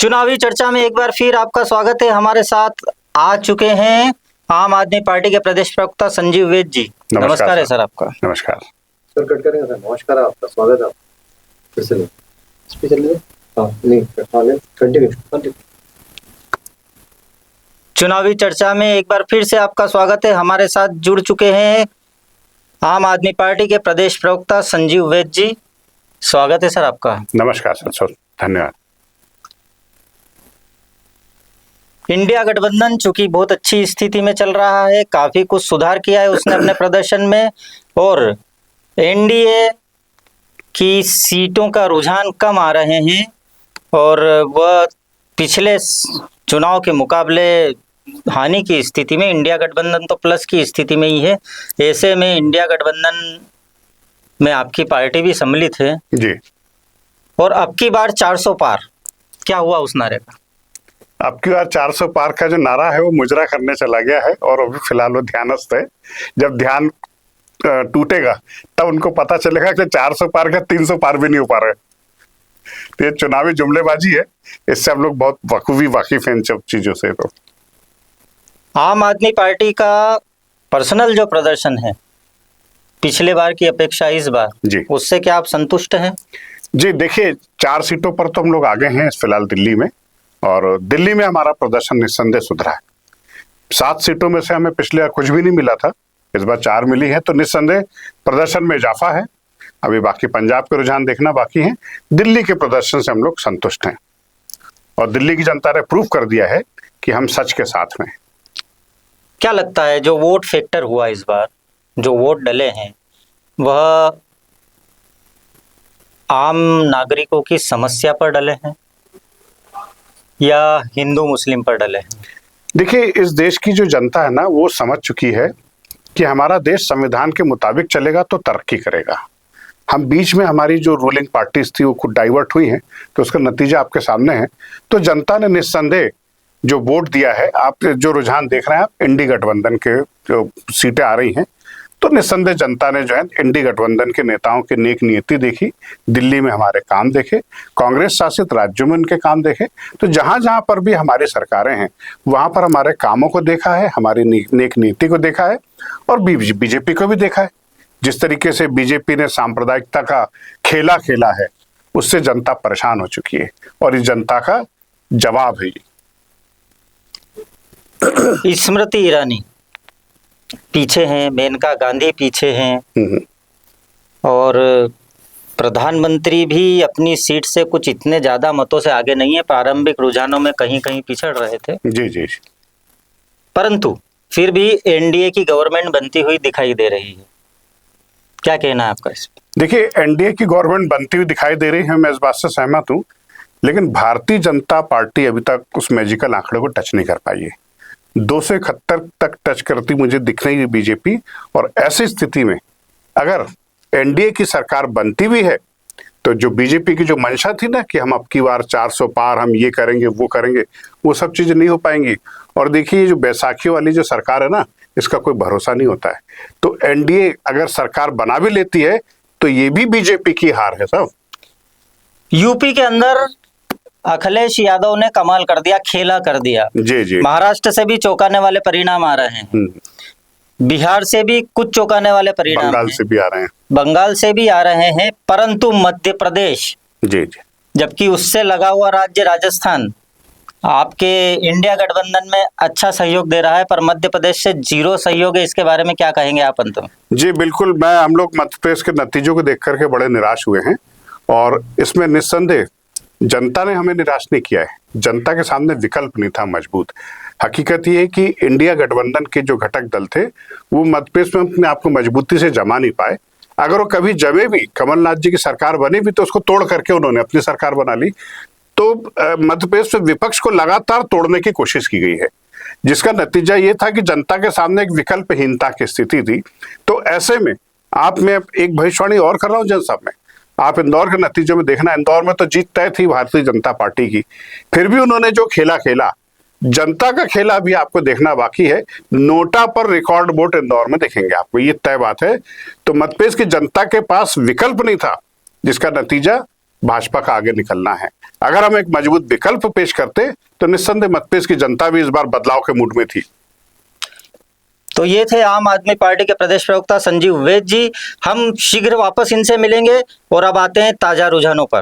चुनावी चर्चा में एक बार फिर आपका स्वागत है। हमारे साथ आ चुके हैं आम आदमी पार्टी के प्रदेश प्रवक्ता संजीव वैद्य जी। नमस्कार है सर आपका। नमस्कार सर, कट करेंगे सर। नमस्कार, आपका स्वागत है। फिर से स्पीकर कंटिन्यू। चुनावी चर्चा में एक बार फिर से आपका स्वागत है। हमारे साथ जुड़ चुके हैं आम आदमी पार्टी के प्रदेश प्रवक्ता संजीव वैद्य जी। स्वागत है सर आपका। नमस्कार सर, धन्यवाद। इंडिया गठबंधन चूंकि बहुत अच्छी स्थिति में चल रहा है, काफी कुछ सुधार किया है उसने अपने प्रदर्शन में, और एनडीए की सीटों का रुझान कम आ रहे हैं और वह पिछले चुनाव के मुकाबले हानि की स्थिति में, इंडिया गठबंधन तो प्लस की स्थिति में ही है। ऐसे में इंडिया गठबंधन में आपकी पार्टी भी सम्मिलित है जी, और अब की बार 400 पार, क्या हुआ उस नारे का? अब की बार 400 पार का जो नारा है वो मुजरा करने चला गया है और अभी फिलहाल वो ध्यानस्थ है। जब ध्यान टूटेगा तब उनको पता चलेगा कि 400 पार का 300 पार भी नहीं हो पा रहे। तो ये चुनावी जुमलेबाजी है, इससे हम लोग बहुत बखूबी वाकिफ हैं इन सब चीजों से। तो आम आदमी पार्टी का पर्सनल जो प्रदर्शन है पिछले बार की अपेक्षा इस बार जी, उससे क्या आप संतुष्ट हैं? जी देखिए, 4 सीटों पर तो हम लोग आगे हैं फिलहाल दिल्ली में, और दिल्ली में हमारा प्रदर्शन निस्संदेह सुधरा है। 7 सीटों में से हमें पिछले बार कुछ भी नहीं मिला था, इस बार 4 मिली है, तो निस्संदेह प्रदर्शन में इजाफा है। अभी बाकी पंजाब के रुझान देखना बाकी है। दिल्ली के प्रदर्शन से हम लोग संतुष्ट हैं और दिल्ली की जनता ने प्रूव कर दिया है कि हम सच के साथ में। क्या लगता है जो वोट फैक्टर हुआ इस बार, जो वोट डले हैं, वह आम नागरिकों की समस्या पर डले हैं या हिंदू मुस्लिम पर डले हैं? देखिए, इस देश की जो जनता है ना, वो समझ चुकी है कि हमारा देश संविधान के मुताबिक चलेगा तो तरक्की करेगा। हम बीच में हमारी जो रूलिंग पार्टीज थी वो खुद डाइवर्ट हुई हैं, तो उसका नतीजा आपके सामने है। तो जनता ने निस्संदेह जो वोट दिया है, आप जो रुझान देख रहे हैं, आप इंडी गठबंधन के जो सीटें आ रही हैं, तो निस्संदेह जनता ने जो है इंडी गठबंधन के नेताओं की नेक नियति देखी, दिल्ली में हमारे काम देखे, कांग्रेस शासित राज्यों में उनके काम देखे। तो जहां जहां पर भी हमारी सरकारें हैं वहां पर हमारे कामों को देखा है, हमारी नेक नीति को देखा है, और बीजेपी को भी देखा है। जिस तरीके से बीजेपी ने सांप्रदायिकता का खेला खेला है, उससे जनता परेशान हो चुकी है और इस जनता का जवाब है ये। स्मृति ईरानी पीछे हैं, मेनका गांधी पीछे हैं, और प्रधानमंत्री भी अपनी सीट से कुछ इतने ज्यादा मतों से आगे नहीं है। प्रारंभिक रुझानों में कहीं कहीं पिछड़ रहे थे, जी जी, परंतु फिर भी एनडीए की गवर्नमेंट बनती हुई दिखाई दे रही है। क्या कहना है आपका इस पर? देखिए, एनडीए की गवर्नमेंट बनती हुई दिखाई दे रही है, मैं इस बात से सहमत हूं, लेकिन भारतीय जनता पार्टी अभी तक उस मैजिकल आंकड़े को टच नहीं कर पाई है। 271 तक टच करती मुझे दिख रही है बीजेपी, और ऐसी स्थिति में अगर एनडीए की सरकार बनती भी है तो जो बीजेपी की जो मंशा थी ना कि हम अब की बार 400 पार, हम ये करेंगे वो करेंगे, वो सब चीजें नहीं हो पाएंगी। और देखिए, ये जो बैसाखी वाली जो सरकार है ना, इसका कोई भरोसा नहीं होता है। तो एनडीए अगर सरकार बना भी लेती है तो ये भी बीजेपी की हार है साहब। यूपी के अंदर अखिलेश यादव ने कमाल कर दिया, खेला कर दिया। जी जी, महाराष्ट्र से भी चौंकाने वाले परिणाम आ रहे हैं, बिहार से भी कुछ चौंकाने वाले परिणाम, बंगाल से भी आ रहे हैं, बंगाल से भी आ रहे हैं, परंतु मध्य प्रदेश, जी जी, जबकि उससे लगा हुआ राज्य राजस्थान आपके इंडिया गठबंधन में अच्छा सहयोग दे रहा है, पर मध्य प्रदेश से 0 सहयोग है। इसके बारे में क्या कहेंगे आप अंत में? जी बिल्कुल, हम लोग मध्य प्रदेश के नतीजों को देख करके बड़े निराश हुए हैं, और इसमें निस्संदेह जनता ने हमें निराश नहीं किया है। जनता के सामने विकल्प नहीं था मजबूत। हकीकत ये है कि इंडिया गठबंधन के जो घटक दल थे वो मध्य प्रदेश में अपने आप को मजबूती से जमा नहीं पाए। अगर वो कभी जमे भी, कमलनाथ जी की सरकार बनी भी, तो उसको तोड़ करके उन्होंने अपनी सरकार बना ली। तो मध्य प्रदेश में विपक्ष को लगातार तोड़ने की कोशिश की गई है, जिसका नतीजा ये था कि जनता के सामने एक विकल्पहीनता की स्थिति थी। तो ऐसे में मैं एक भविष्यवाणी और कर रहा हूँ जनसभा में, आप इंदौर के नतीजों में देखना, इंदौर में तो जीत तय थी भारतीय जनता पार्टी की, फिर भी उन्होंने जो खेला खेला, जनता का खेला भी आपको देखना बाकी है। नोटा पर रिकॉर्ड वोट इंदौर में देखेंगे आपको, ये तय बात है। तो मध्य प्रदेश की जनता के पास विकल्प नहीं था, जिसका नतीजा भाजपा का आगे निकलना है। अगर हम एक मजबूत विकल्प पेश करते तो निस्संदेह मध्यप्रदेश की जनता भी इस बार बदलाव के मूड में थी। तो ये थे आम आदमी पार्टी के प्रदेश प्रवक्ता संजीव वैद्य जी। हम शीघ्र वापस इनसे मिलेंगे और अब आते हैं ताजा रुझानों पर।